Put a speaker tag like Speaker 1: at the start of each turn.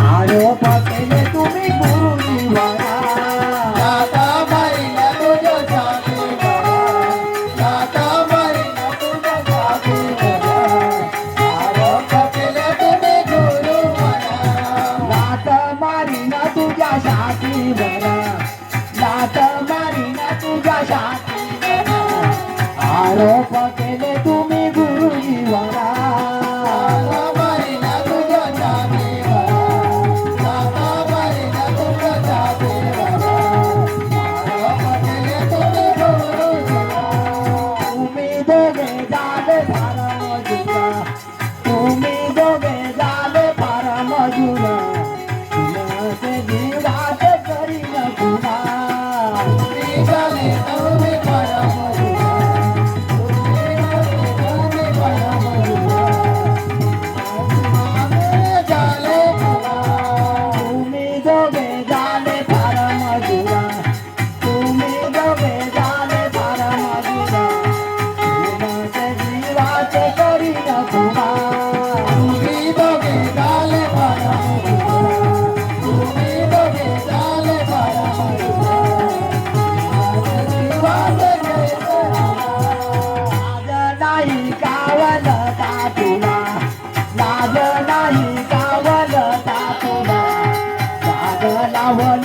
Speaker 1: आरोप केले तुम्ही गुरुजीवरा
Speaker 2: लाथा मारीला तुझ्या छातीवरा लाथा मारीला तुझ्या छातीवरा आरोप केले तुम्ही गुरुवरा
Speaker 1: लाथ मारीना तुझ्या छातीवरा लाथ मारीना तुझ्या छातीवरा आरोप केले तुम्ही गुरुजीवरा
Speaker 2: लाथा मारीला तुझ्या छातीवरा लाथा मारीला तुझ्या छातीवरा आरोप केले तुम्ही गुरुवरा
Speaker 1: तुम्ही दोघे झाले फार मजुरा तुम्ही दोघे झाले फार मजुरा तुमचे जीवात करीन खुदा
Speaker 2: तुम्ही झाले तुम्ही परमजुरा तुम्ही परमजुरा झाले तुला
Speaker 1: तुम्ही दोघे झाले फार मजुरा तुम्ही दोघे झाले फार मजुरा तुमचे जीवात करीन खुदा
Speaker 2: तुम्ही दोघे झाले परमजुरा तुम्ही दोघे झाले परमजुरा जीवात घ्यायचं
Speaker 1: लाज नाही कावलता तुला लाज नाही कावलता तुला लाज लावल